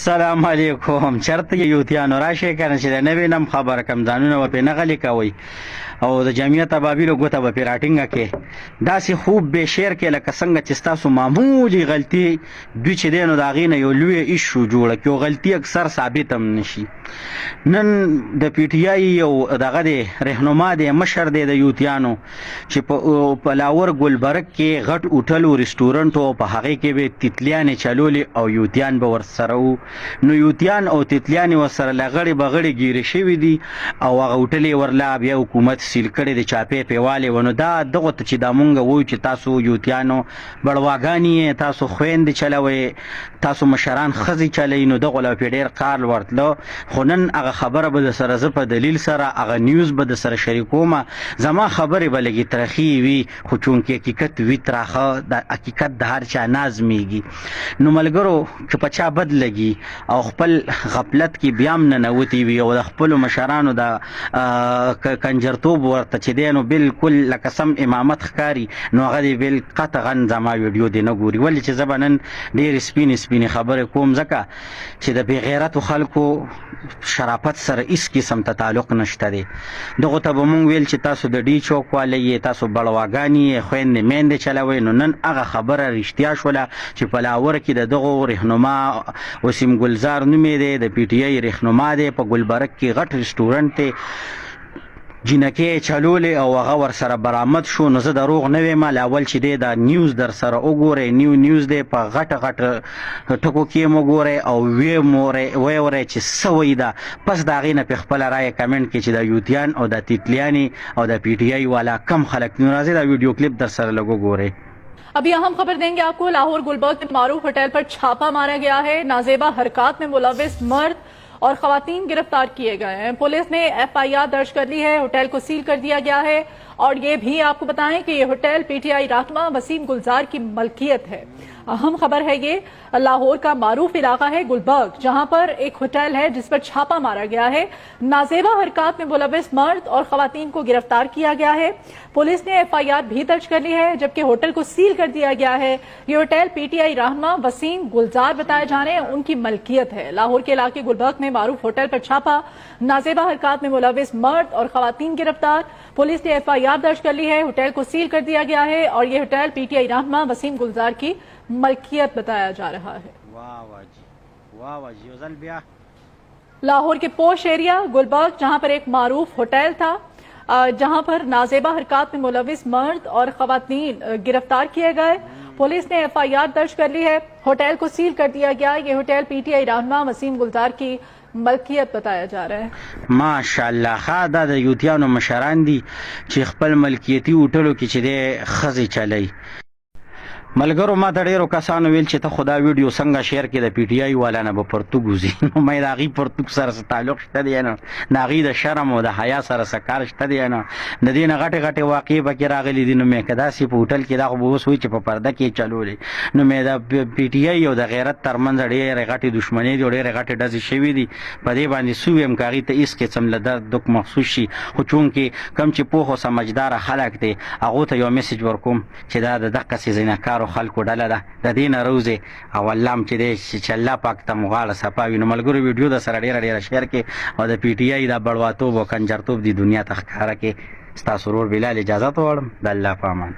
السلام علیکم. چرته یوتیانو راشي کنه چې د نوې نم خبر کم ځانونه و په نغلی کوي او د جمعیت ابابیلو ګوته به پیراټینګه کې داسې خوب به شعر کې لکه څنګه چې تاسو معمولی غلطي دوی چې دینو دا غینه یو لوی ایشو جوړه کې او غلطي اکثر ثابت هم نشي. نن د پی ټی آی یو دغه د رهنما د مشر د یوتیانو چې په لاور ګلبرګ کې غټ هوټل او ریسټورانټ او په هغه کې به تتلیانې چلولې او یوتیان به ورسره وو. نو یوتیان او تتلیانې ورسره لغړې بغړې ګیرې شوي دي او هغه هوټلې ورلا بیا حکومت سیل کړی د چاپې پیوالې ونو دا دغه ته چې دا مونږ وایو چې تاسو یوتیانو بړواګانې تاسو خویندې چلوئ تاسو مشران ښځې چلئ نو دغه له پې ډېر کار ورتله. خو نن هغه خبره به د سره زه په دلیل سره هغه نیوز به د سره شریکومه. زما خبرې به لږې ترخې وي خو چونکې حقیقت وي تراخه د حقیقت د هر چا نازمیږي. نو ملګرو که په چا بد لګي او خپل غفلت کې بیا هم ننوتي وي او د خپلو مشرانو د کنجرتوب ورته چې دی نو بالکل لکه سم امامت ښکاري نو هغه دې بالقطعا زما ویډیو دې نه ګوري. ولې چې زه به نن ډېرې سپینې خبرې کوم ځکه چې د بې غیرتو خلکو شرافت سره هیڅ قسم ته تعلق نشته دی. دغو ته به مونږ ویل چې تاسو د ډي چوک والی یې تاسو بړواګانې یې خویندې میندې چلوئ. نو نن هغه خبره رښتیا شوله چې په لاور کې د دغو رهنما وسیم ګلزار نوم یې دی د پی ټی آی رهنما دی په ګلبرګ کې غټ رسټورانټ دی جنکې چلولې او هغه ورسره برآمد شو. نو زه دروغ نه ویم لاول چې دی دا نیوز در سره وګورئ نیوز دی په غټه ټکو کې مو ګورئ او ویې ورئ چې څه وایي ده. پس د هغې نه پې خپله رایه کمنټ کې چې د یوتیان او د تتلیانې او د پی ټی آی والا کم خلک نو راځئ دا ویډیو کلپ در سره لږ وګورئ. ابھی اہم خبر دیں گے آپ کو. لاہور گلبرگ میں معروف ہوٹل پر چھاپا مارا گیا ہے. نازیبا حرکات میں ملوث مرد اور خواتین گرفتار کیے گئے ہیں. پولیس نے ایف آئی آر درج کر لی ہے. ہوٹل کو سیل کر دیا گیا ہے اور یہ بھی آپ کو بتائیں کہ یہ ہوٹل پی ٹی آئی رہنما وسیم گلزار کی ملکیت ہے. اہم خبر ہے یہ لاہور کا معروف علاقہ ہے گلبرگ جہاں پر ایک ہوٹل ہے جس پر چھاپا مارا گیا ہے. نازیبا حرکات میں ملوث مرد اور خواتین کو گرفتار کیا گیا ہے. پولیس نے ایف آئی آر بھی درج کر لی ہے جبکہ ہوٹل کو سیل کر دیا گیا ہے. یہ ہوٹل پی ٹی آئی رہنما وسیم گلزار بتائے جا رہے ہیں ان کی ملکیت ہے. لاہور کے علاقے گلبرگ میں معروف ہوٹل پر چھاپا. نازیبا حرکات میں ملوث مرد اور خواتین گرفتار. پولیس نے ایف آئی آر درج کر لی ہے. ہوٹل کو سیل کر دیا گیا ہے اور یہ ہوٹل پی ٹی آئی رہنما وسیم گلزار کی ملکیت بتایا جا رہا ہے. لاہور کے پوش ایریا گلبرگ جہاں پر ایک معروف ہوٹل تھا جہاں پر نازیبا حرکات میں ملوث مرد اور خواتین گرفتار کیے گئے. پولیس نے ایف آئی آر درج کر لی ہے. ہوٹل کو سیل کر دیا گیا. یہ ہوٹل پی ٹی آئی رہنما وسیم گلزار کی ملکیت بتایا جا رہا ہے. ماشاءالله ها دا د یوتیانو مشران دي چې خپل ملکیتي هوټلو کې چې دی ښځې چلی. ملګرو ما ته ډېرو کسانو ویل چې ته خو دا ویډیو څنګه شیر کې د پی ټی آی والا نه به پرتوګ وځي. نو مې د هغې پرتوګ سره څه تعلق شته دی نه د هغې د شرم او د حیا سره څه کار شته دی نه د دې نه غټې واقعې پکې راغلي دي. نو مې که داسې په هوټل کې دا خو به اوس وایي چې په پرده کې چلولې. نو مې د پی ټی آی او د غیرت ترمنځ ډېرې غټې دښمنۍ دي او ډېرې غټې ډزې شوي دي. په دې باندې څه ویم که هغې ته هېڅ قسم له درد دک محسوس شي. خو چونکې کم چې پوه او سمجداره خلک دی هغو ته یو میسج ورکوم چې دا د دقسې زینهکارو خلکو ډله ده د دې نه روزې او الله هم چې دی چې الله پاک ته مو غاړه صفا وي. نو ملګرو ویډیو د سره ډېره شیر کې او د پی ټی آی دا بړواتوب او کنجرتوب دی دنیا ته ښکاره کې. ستاسو ورور بلال اجازت غواړم. د الله په امان.